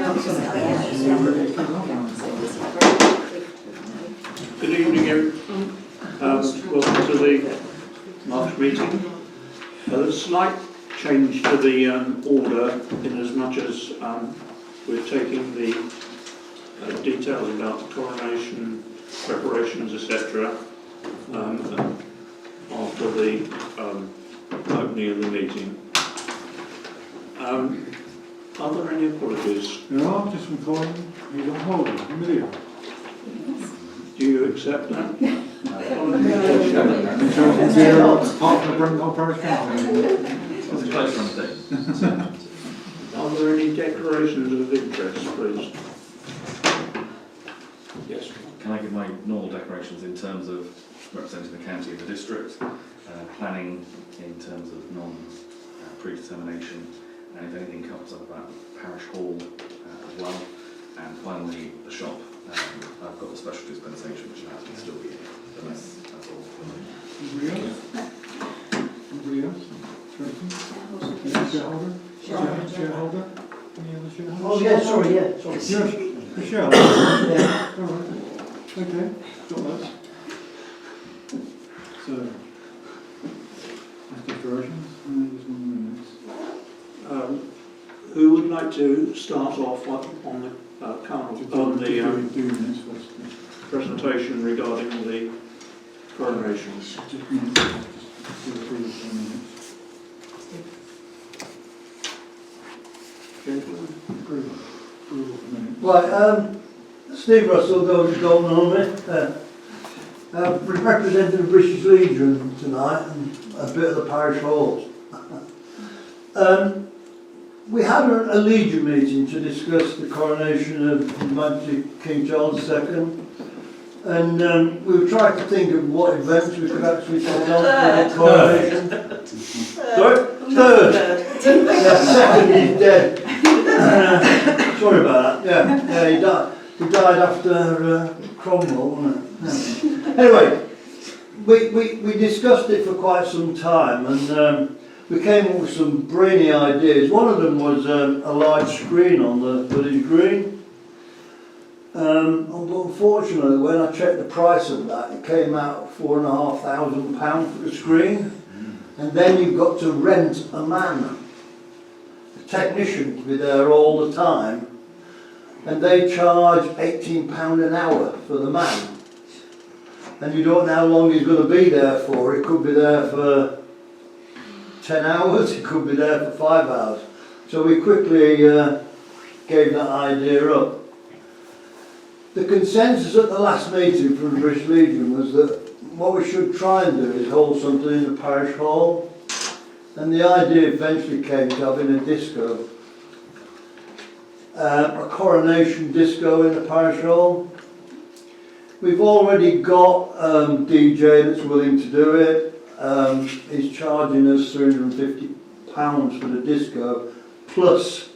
Good evening, everyone. Welcome to the March meeting. There's a slight change to the order in as much as we're taking the details about the coronation preparations, etc. After the opening of the meeting. Are there any apologies? There are, just from Colin, he's on holiday, Amelia. Do you accept that? Part of the Brent Knoll Parish Council. It's a close run thing. Are there any declarations of interest, please? Yes. Can I give my normal declarations in terms of representing the county and the district, planning in terms of non-predetermination, and if anything comes up about parish hall as well, and finally the shop. I've got the special dispensation which allows me to still be here, but that's all. Anybody else? Anybody else? Shareholder? Shareholder? Any other shareholders? Oh yeah, sorry, yeah, sorry. Yes, the shareholder? Yeah. All right. Okay, got that. So, that's declarations. There's 1 minute. Who would like to start off on the presentation regarding the coronation? Right, Steve Russell, Golden Army. We're representing the British Legion tonight and a bit of the parish halls. We had a Legion meeting to discuss the coronation of His Majesty King Charles II, and we were trying to think of what events we could actually put on for the coronation. Sorry? Third. Yeah, second is dead. Sorry about that. Yeah, he died. He died after Cromwell, wasn't it? Anyway, we discussed it for quite some time, and we came up with some brainy ideas. One of them was a large screen on the village green. But unfortunately, when I checked the price of that, it came out £4,500 for the screen. And then you've got to rent a man, a technician, to be there all the time. And they charge £18 an hour for the man. And you don't know how long he's going to be there for. It could be there for 10 hours, it could be there for 5 hours. So we quickly gave that idea up. The consensus at the last meeting from the British Legion was that what we should try and do is hold something in the parish hall. And the idea eventually came to having a disco. A coronation disco in the parish hall. We've already got a DJ that's willing to do it. He's charging us £350 for the disco, plus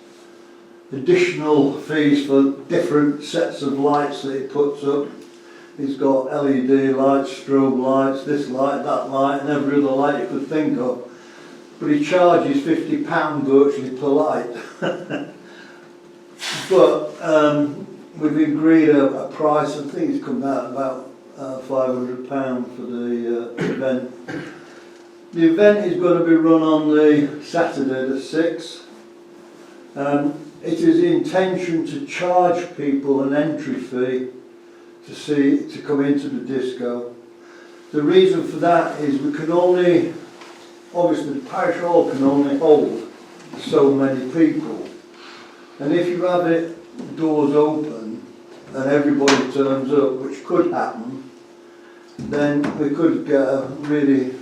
additional fees for different sets of lights that he puts up. He's got LED lights, strobe lights, this light, that light, and every other light you could think of. But he charges £50 virtually per light. But we've agreed a price. I think it's come out about £500 for the event. The event is going to be run on the Saturday the 6th. It is the intention to charge people an entry fee to come into the disco. The reason for that is we can only, obviously the parish hall can only hold so many people. And if you have it doors open and everybody turns up, which could happen, then we could get a really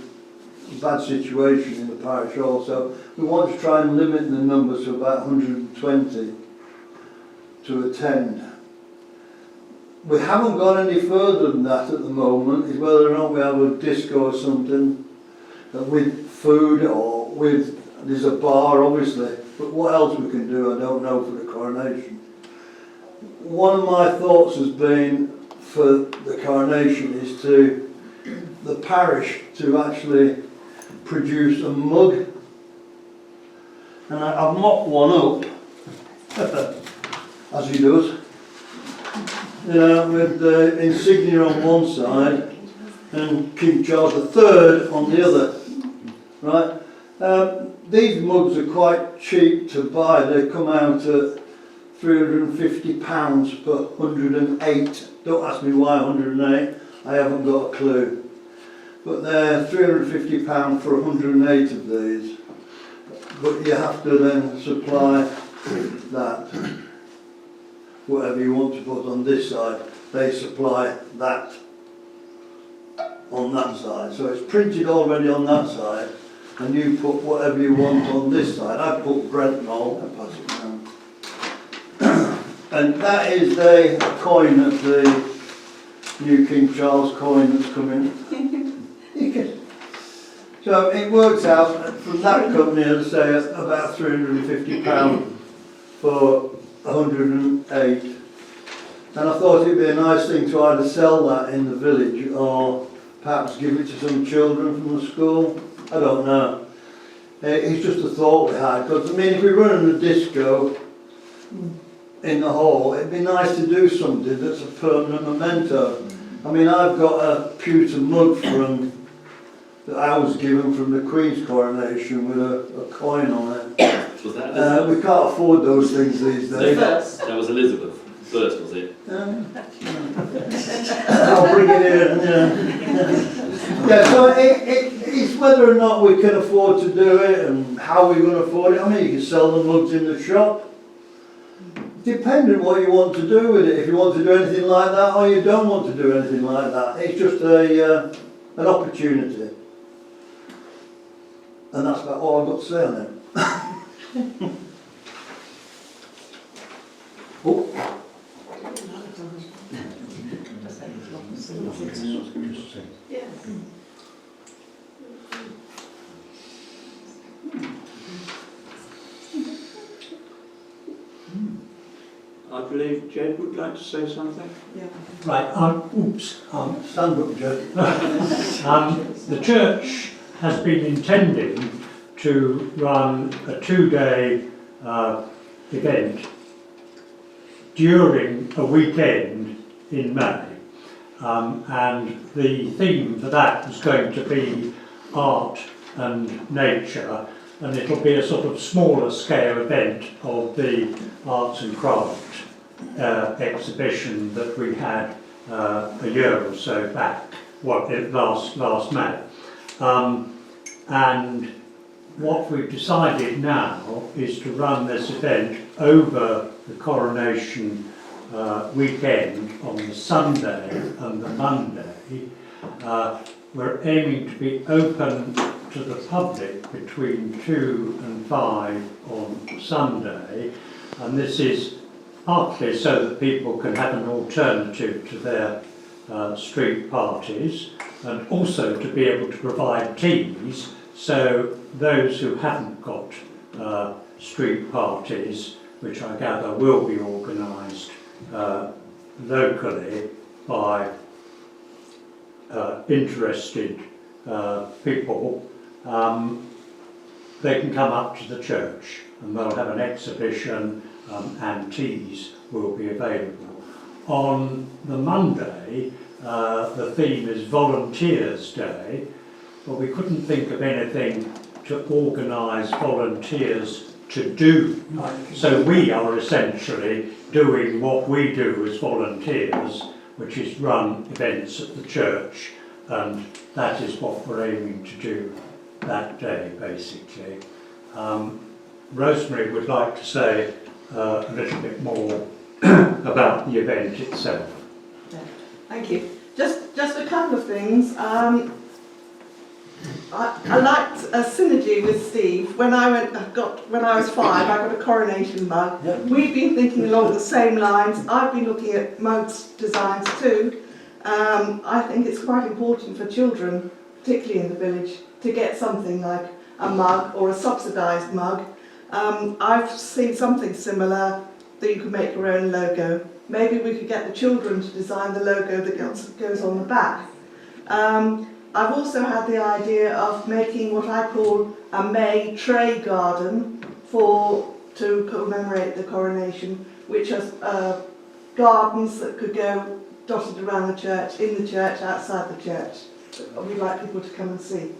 bad situation in the parish hall. So we want to try and limit the numbers to about 120 to attend. We haven't gone any further than that at the moment, is whether or not we have a disco or something with food or with, there's a bar obviously, but what else we can do I don't know for the coronation. One of my thoughts has been for the coronation is to the parish to actually produce a mug, and I've mocked one up as he does, you know, with the insignia on one side and King Charles III on the other, right? These mugs are quite cheap to buy. They come out at £350 per 108. Don't ask me why 108, I haven't got a clue. But they're £350 for 108 of these. But you have to then supply that. Whatever you want to put on this side, they supply that on that side. So it's printed already on that side, and you put whatever you want on this side. I put Brent Knoll, I pass it down. And that is the coin of the new King Charles coin that's coming. So it works out from that company, as I say, about £350 for 108. And I thought it'd be a nice thing to either sell that in the village or perhaps give it to some children from the school. I don't know. It's just a thought we had, because I mean, if we run a disco in the hall, it'd be nice to do something that's a permanent memento. I mean, I've got a pewter mug that I was given from the Queen's coronation with a coin on it. Was that Elizabeth? We can't afford those things these days. That was Elizabeth first, was it? I'll bring it in. Yeah, so it's whether or not we can afford to do it and how we're going to afford it. I mean, you can sell the mugs in the shop. Depending what you want to do with it. If you want to do anything like that or you don't want to do anything like that. It's just an opportunity. And that's about all I've got to say on it. Oh. I believe Jed would like to say something. Right, Stand up, Joe. the church has been intending to run a 2-day event during a weekend in May. And the theme for that is going to be art and nature, and it'll be a sort of smaller scale event of the arts and craft exhibition that we had a year or so back, last May. And what we've decided now is to run this event over the coronation weekend on the Sunday and the Monday. We're aiming to be open to the public between 2 and 5 on Sunday, and this is partly so that people can have an alternative to their street parties, and also to be able to provide teas so those who haven't got street parties, which I gather will be organised locally by interested people, they can come up to the church and they'll have an exhibition and teas will be available. On the Monday, the theme is Volunteers Day, but we couldn't think of anything to organise volunteers to do. So we are essentially doing what we do as volunteers, which is run events at the church, and that is what we're aiming to do that day, basically. Rosemary would like to say a little bit more about the event itself. Thank you. Just a couple of things. I liked a synergy with Steve. When I was 5, I got a coronation mug. Yep. We've been thinking along the same lines. I've been looking at mugs designs too. I think it's quite important for children, particularly in the village, to get something like a mug or a subsidised mug. I've seen something similar that you could make your own logo. Maybe we could get the children to design the logo that goes on the back. I've also had the idea of making what I call a May tray garden to commemorate the coronation, which are gardens that could go dotted around the church, in the church, outside the church. We'd like people to come and see.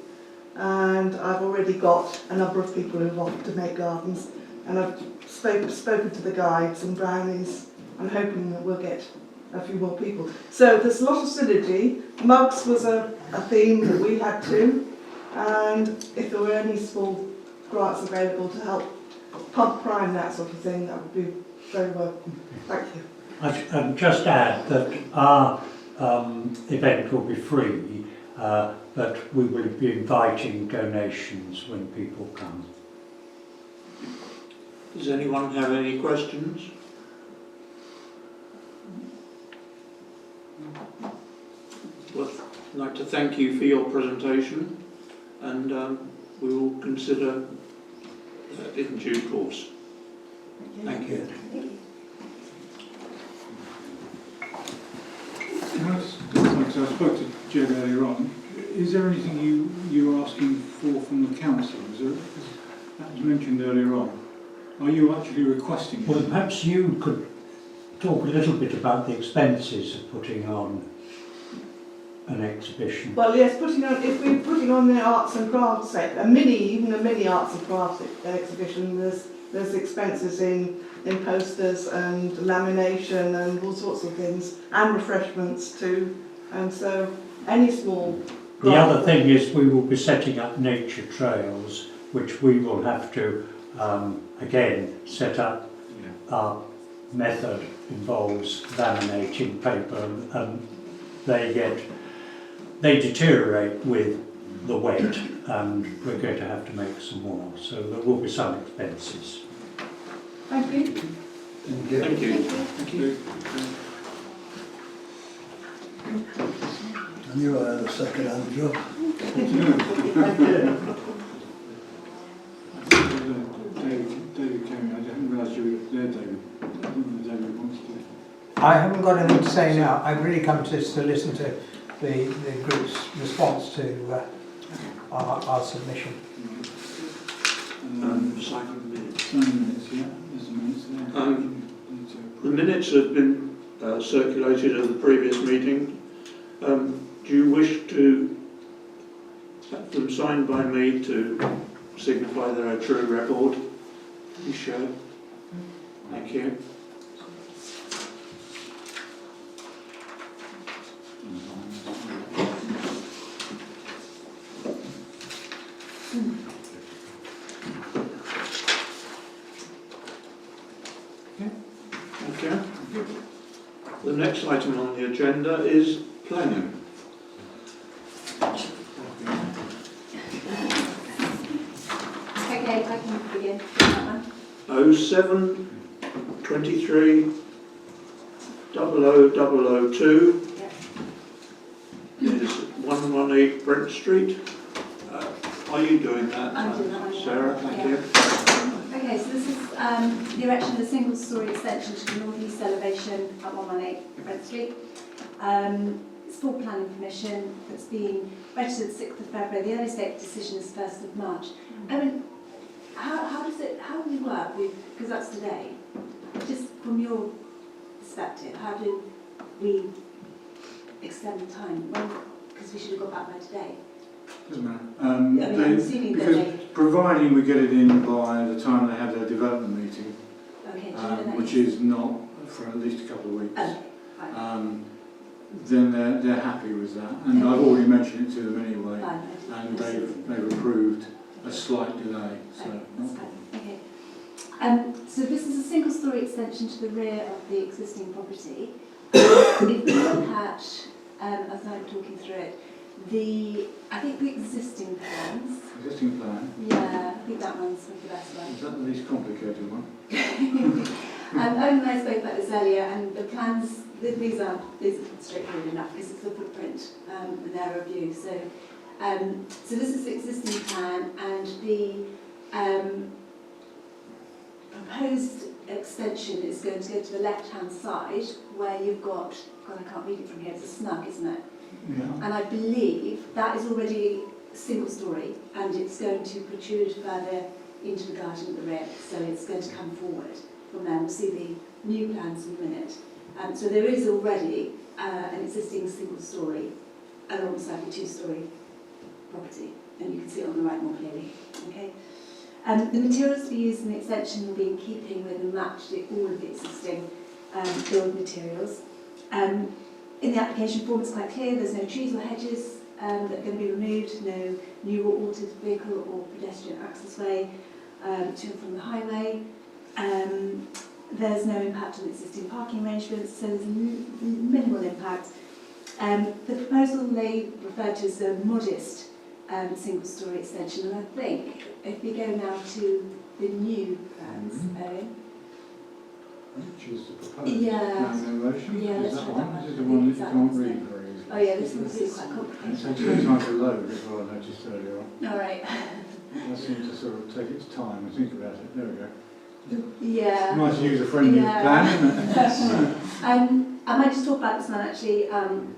And I've already got a number of people who've offered to make gardens, and I've spoken to the guides and brownies. I'm hoping that we'll get a few more people. So there's a lot of synergy. Mugs was a theme that we had too, and if there were any small grants available to help pump prime, that sort of thing, that would be very welcome. Thank you. I just add that our event will be free, but we will be inviting donations when people come. Does anyone have any questions? Well, I'd like to thank you for your presentation, and we will consider in due course. Thank you. Can I just, because I spoke to Jed earlier on, is there anything you're asking for from the council? Is there, that was mentioned earlier on. Are you actually requesting it? Well, perhaps you could talk a little bit about the expenses of putting on an exhibition. Well, yes, if we're putting on the arts and crafts even a mini arts and crafts exhibition, there's expenses in posters and lamination and all sorts of things, and refreshments too. And so any small... The other thing is we will be setting up nature trails, which we will have to, again, set up. Our method involves laminating paper, and they deteriorate with the wet, and we're going to have to make some more. So there will be some expenses. Thank you. Thank you. Thank you. Thank you. And you had a second-hand job. David came in. I didn't realise you were there, David. I didn't know David wants to. I haven't got anything to say now. I've really come to listen to the group's response to our submission. Signing minutes. Signing minutes, yeah. There's the minutes there. The minutes have been circulated at the previous meeting. Do you wish to have them signed by me to signify they're a true record? You show. Thank you. Okay. The next item on the agenda is planning. Okay, I can begin. That one. 07 23 00002 Yeah. is 118 Brent Street. Are you doing that? I'm doing that one. Sarah, thank Yeah. you. Okay, so this is the erection of a single-storey extension to the north-east elevation at 118 Brent Street. It's full planning permission. It's been registered 6th of February. The earliest date of decision is 1st of March. I mean, how do we work with, because that's today, just from your perspective, how do we extend the time? Because we should have got back by today. Doesn't matter. I'm assuming that because they... providing we get it in by the time they have their development meeting, Okay, do you know that? which is not for at least a couple of weeks, Okay, fine. then they're happy with that. And I've already mentioned it to them anyway, Fine, and they've approved a slight delay. So Okay, not that's a fine. problem. Okay. So this is a single-storey extension to the rear of the existing property. If we look at, as I'm talking through it, I think the existing plans, Existing plan. yeah, I think that one's the best one. Is that the least complicated one? Owen and I spoke about this earlier, and the plans, these are straightforward enough because it's the footprint and their review. So this is the existing plan, and the proposed extension is going to go to the left-hand side where you've got, God, I can't read it from here, it's a snug, isn't it? Yeah. And I believe that is already single storey, and it's going to protrude further into the garden at the rear, so it's going to come forward from there. We'll see the new plans in a minute. So there is already an existing single storey alongside the two-storey property, and you can see it on the right more clearly. Okay. The materials to be used in the extension will be in keeping with and match all of the existing build materials. In the application form it's quite clear there's no trees or hedges that are going to be removed, no new or altered vehicle or pedestrian accessway to and from the highway. There's no impact on existing parking arrangements, so there's minimal impact. The proposal they refer to as a modest single-storey extension, and I think if we go now to the new plans, Owen. Which is the proposed Yeah. plan in motion? Yeah, Is let's that try one? that This is the one. one that you That can't one's read it. very easily. Oh yeah, this one's really quite And it complicated. takes a bit of time to load as well, I noticed earlier on. All right. That seems to sort of take its time and think about it. There we go. Yeah. Nice user-friendly Yeah. plan, isn't it? I might just talk about this one actually, and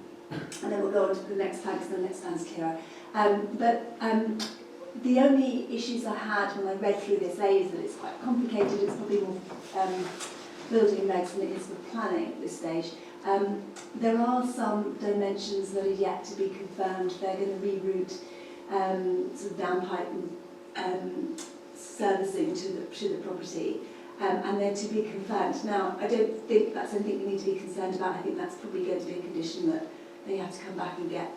then we'll go on to the next plan because the next plan's clearer. The only issues I had when I read through this, is that it's quite complicated. It's probably more building regs than it is for planning at this stage. There are some dimensions that are yet to be confirmed. They're going to reroute sort of downpipe and servicing to the property, and they're to be confirmed. Now, I don't think that's anything we need to be concerned about. I think that's probably going to be a condition that they have to come back and get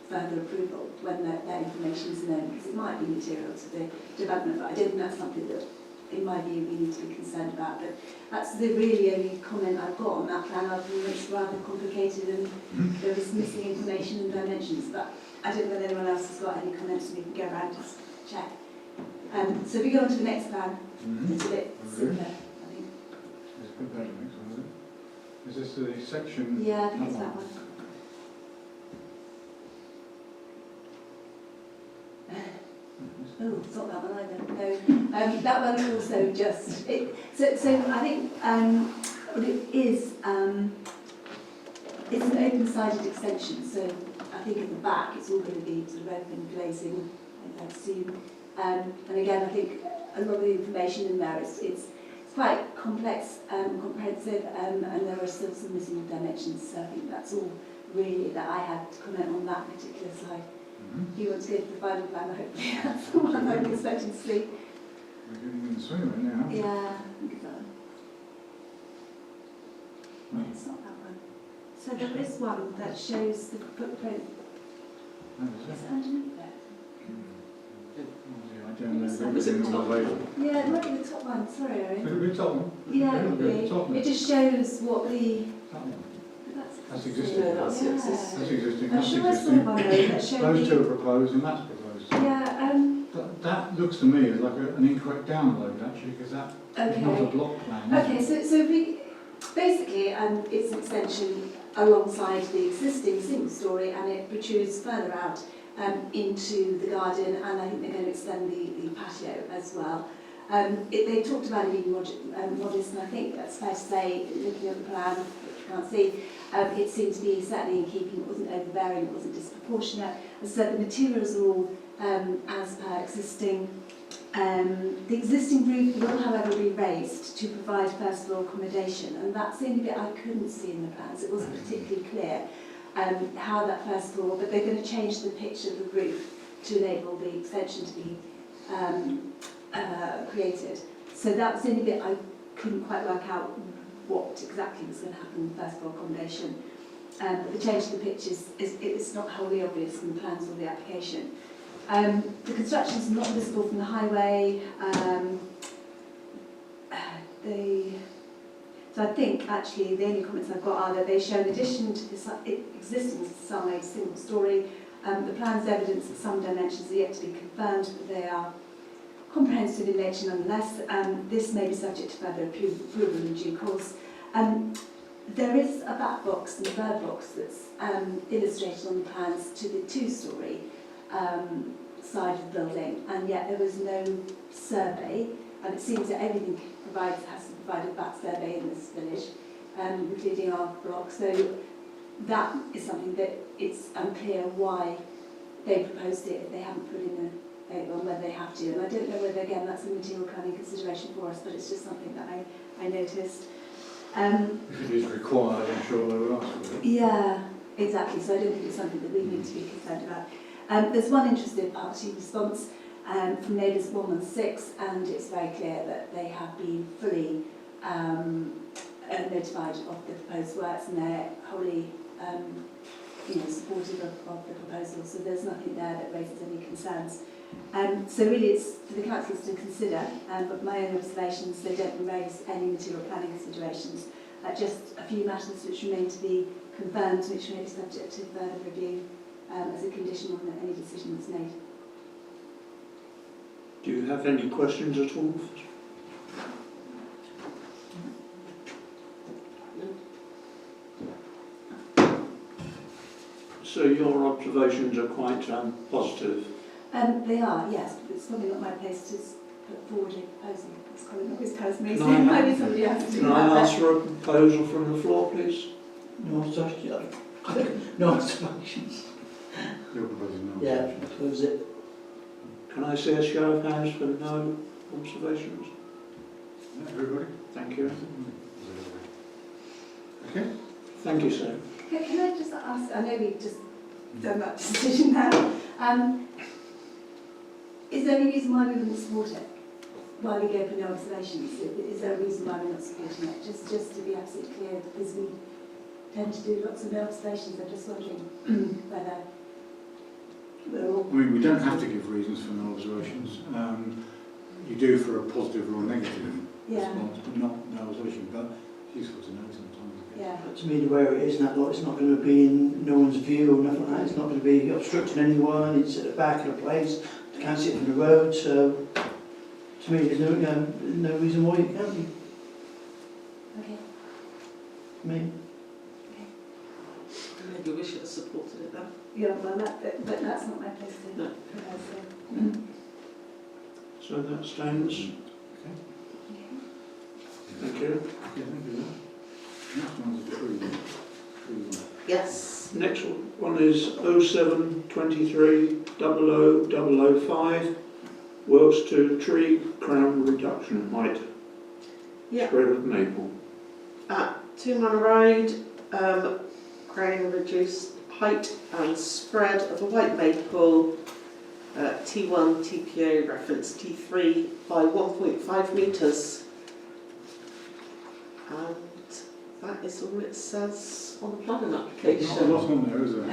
further approval when that information is known, because it might be material to the development, but I don't think that's something that, in my view, we need to be concerned about. But that's the really only comment I've got on that plan, other than it's rather complicated and there is missing information and dimensions. But I don't know if anyone else has got any comments, and we can go around and just check. So if we go on to the next plan, it's a bit simpler, I think. It's a bit better, next one, is it? Is this the section? Yeah, I think it's that one. Oh, it's not that one either. No, that one also just. So I think what it is, it's an open-sided extension. So I think at the back it's all going to be sort of open glazing, I assume. And again, I think a lot of the information in there it's quite complex, comprehensive, and there are still some missing dimensions. So I think that's all really that I had to comment on that particular slide. If you want to go to the final plan, hopefully that's the one I'm expecting to see. We're getting in the swing of it now. Yeah, I think it's that one. No, it's not that one. So there is one that shows the footprint. Oh, Is it underneath there? I don't know. Is it Everything top? available. Yeah, it might be the top one. Sorry, Could Erin. it be the top one? Yeah, Could it it be the would top be. one? It just shows what the. That one. That's existing. existing. Yeah, that's Yeah. existing. That's existing. I'm That's sure I saw existing. one though that showed Those two the. are proposed and that's proposed. Yeah. That looks to me like an incorrect download actually, because that is not a Okay. block plan. is Okay, it? so we basically it's an extension alongside the existing single story, and it protrudes further out into the garden, and I think they're going to extend the patio as well. They talked about it being modest, and I think that's fair to say, looking at the plan, which you can't see, it seemed to be certainly in keeping. It wasn't overbearing, it wasn't disproportionate. As I said, the materials are all as per existing. The existing roof will, however, be raised to provide first floor accommodation, and that's the only bit I couldn't see in the plans. It wasn't particularly clear how that first floor, but they're going to change the pitch of the roof to enable the extension to be created. So that was the only bit I couldn't quite work out what exactly was going to happen in the first floor accommodation. But the change to the pitch it's not wholly obvious in the plans or the application. The construction is not visible from the highway. So I think actually the only comments I've got are that they show in addition to the existing side single story, the plan's evidence that some dimensions are yet to be confirmed, but they are comprehensive in nature nonetheless. This may be subject to further approval in due course. There is a back box and a bird box that's illustrated on the plans to the two-storey side of the building, and yet there was no survey, and it seems that everything has to provide a back survey in this village, including our block. So that is something that it's unclear why they proposed it if they haven't put in on whether they have to. And I don't know whether, again, that's a material planning consideration for us, but it's just something that I noticed. If it is required, I'm sure they will ask for it. Yeah, exactly. So I don't think it's something that we need to be concerned about. There's one interested party response from neighbours 1 and 6, and it's very clear that they have been fully notified of the proposed works, and they're wholly supportive of the proposal. So there's nothing there that raises any concerns. So really it's for the councillors to consider, but my own observations, they don't raise any material planning considerations, just a few matters which remain to be confirmed, which may be subject to further review as a condition on any decision that's made. Do you have any questions at all? So your observations are quite positive. They are, yes, but it's probably not my place to put forward a proposal. It's probably not his place, maybe somebody else to do Can that. I ask for a proposal from the floor, please? No obstruction. No obstructions. You're proposing no Yeah, objection. close it. Can I see a show of hands for no observations? Everybody? Thank you. Okay. Thank you, sir. Can I just ask, I know we've just done that decision now, is there any reason why we wouldn't support it? Why we go for no observations? Is there a reason why we're not supporting it? Just to be absolutely clear, because we tend to do lots of no observations. I'm just wondering whether we're all... I mean, we don't have to give reasons for no observations. You do for a positive or a negative response, but not no observation. But it's useful to know sometimes. Yeah. But to me, where it is, that lot, it's not going to be in no one's view or nothing like that. It's not going to be obstructing anyone. It's at the back of the place. You can't see it from the road. So, to me, there's no reason why you can't be. Okay. I mean, Maybe we should have supported it then. Yeah, well, but that's not my place to No. propose. So that stands. Thank you. Okay, thank you. Next one's a tree. Yes. Next one is 0723 00005, works to tree crown reduction height, Yeah. spread of maple. At 2 Manor Road, crown reduced height and spread of a white maple, T1 TPO reference T3 by 1.5 metres. And that is all it says on the planning Not a application. lot on there, is there?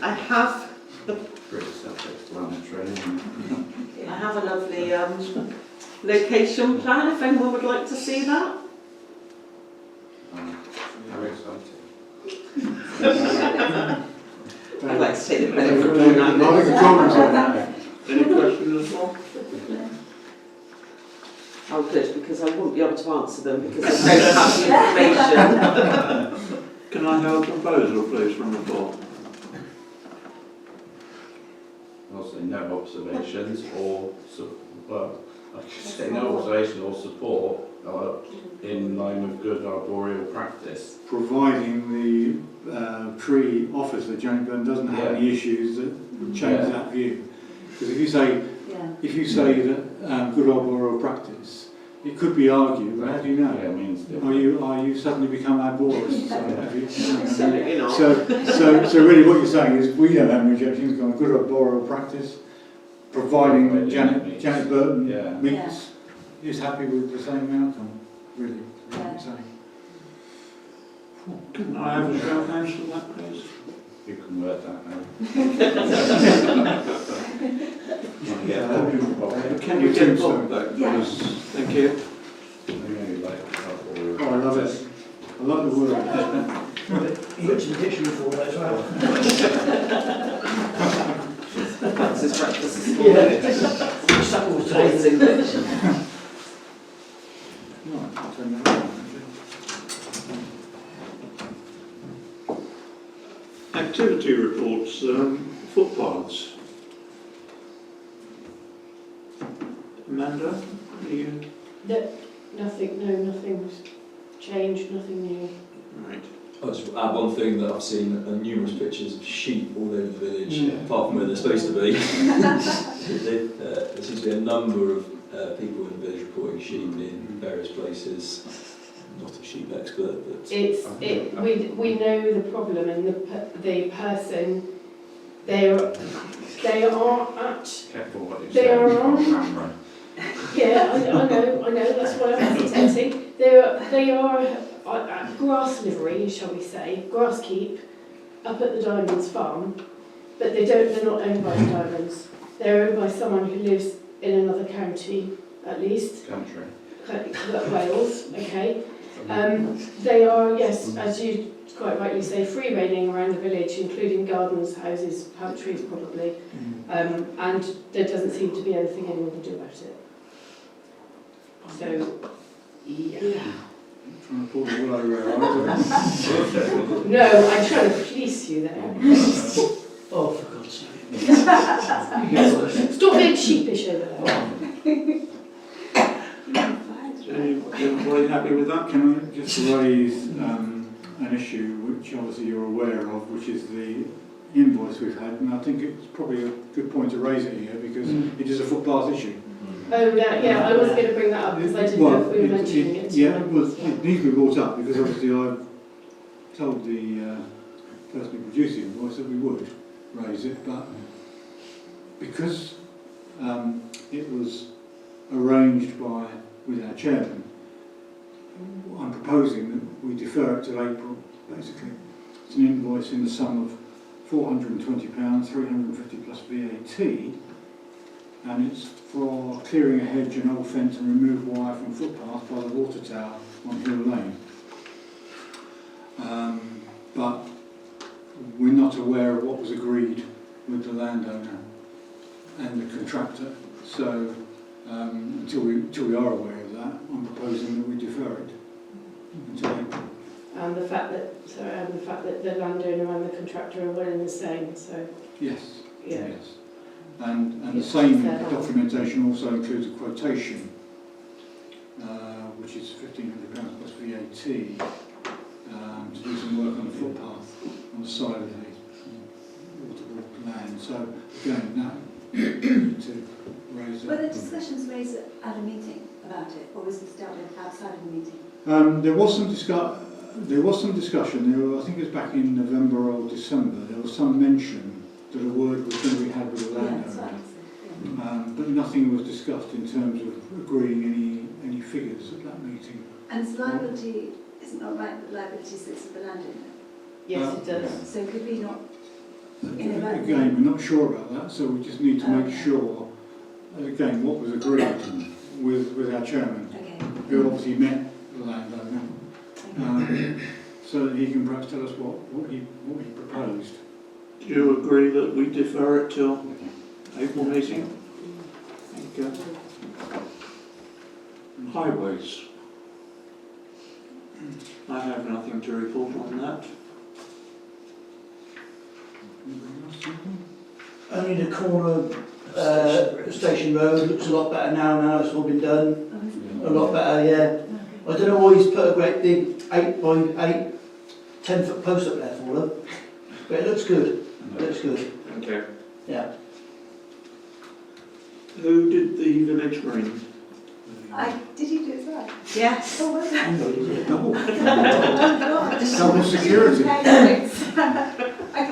I have Pretty self-explanatory. I have a lovely location plan if anyone would like to see that. How exciting. I'd like to take the credit for doing that. Not a comment on that. Any questions as well? Oh, good, because I wouldn't be able to answer them because I don't have the information. Can I have a proposal, please, from the floor? I'll say no observations or, well, I could say no observation or support in line with good arboreal practice. Providing the tree officer, Janet Byrne, doesn't have any issues that would change that view. Because if you say that good arboreal practice, it could be argued, but how do you know? Yeah, it means Are you suddenly become arborists? Absolutely not. So really what you're saying is we don't have any objections on good arboreal practice, providing that Janet Burton meets, is happy with the same outcome, really, is what you're saying. Can I have a show of hands for that, please? You can work that out. Can you get Bob back, please? Thank you. Oh, I love it. I like the word. he looks in the dictionary for that as well. That's his breakfast this morning. Supple Today's today. English. Right, I'll turn that around, actually. Activity reports, footpaths. Amanda, are you? Nothing's changed, nothing new. Right. I'll just add one thing that I've seen numerous pictures of sheep all over the village, apart from where they're supposed to be. There seems to be a number of people in the village reporting sheep in various places. Not a sheep expert, but we know the problem, and the person they are at Careful what you They say are on on. camera. yeah, I know, that's why I'm hesitating. They are at grass livery, shall we say, grass keep, up at the Diamonds farm, but they're not owned by the Diamonds. They're owned by someone who lives in another county, at least. Country. Wales, okay. They are, yes, as you quite rightly say, free reigning around the village, including gardens, houses, pantries probably, and there doesn't seem to be anything anyone can do about it. So, yeah. Trying to pull the wool over our eyes. No, I'm trying to fleece you there. Oh, for God's sake. Stop being sheepish over there. Everybody happy with that? Can I just raise an issue which obviously you're aware of, which is the invoice we've had, and I think it's probably a good point to raise it here because it is a footpath issue. Oh, yeah, I was going to bring that up because I didn't know if we were mentioning it. Yeah, well, it needs to be brought up because obviously I've told the person who produced the invoice that we would raise it, but because it was arranged with our chairman, I'm proposing that we defer it till April, basically. It's an invoice in the sum of £420, £350 plus VAT, and it's for clearing a hedge and old fence and remove wire from footpath by the water tower on Hill Lane. But we're not aware of what was agreed with the landowner and the contractor, so until we are aware of that, I'm proposing that we defer it until April. And the fact that the landowner and the contractor are one and the same, so Yes. yeah. Yes. And the Yes, same fair enough. documentation also includes a quotation, which is £1,500 plus VAT, to do some work on the footpath on the side of the waterborne land. So again, now to raise Were there that. discussions raised at a meeting about it, or was this dealt with outside of the meeting? There was some discussion. I think it was back in November or December. There was some mention that a word was going to be had with the landowner, but nothing was discussed in terms of agreeing any figures at that meeting. And is liability, isn't it right that liability sits with the landowner? Yes, it does. So could we not? Again, we're not sure about that, so we just need to make sure, again, what was agreed with our chairman, who obviously met the landowner, so that he can perhaps tell us what he proposed. Do you agree that we defer it till April meeting? Thank you. Highways. I have nothing to report on that. Only the corner Station Road looks a lot better now it's all been done. A lot better, yeah. I don't know why he's put a great big 8 by 8, 10-foot post up there for them, but it looks good. It looks good. Okay. Yeah. Who did the village green? Did you do it as well? Yes. Oh, well done. Double security.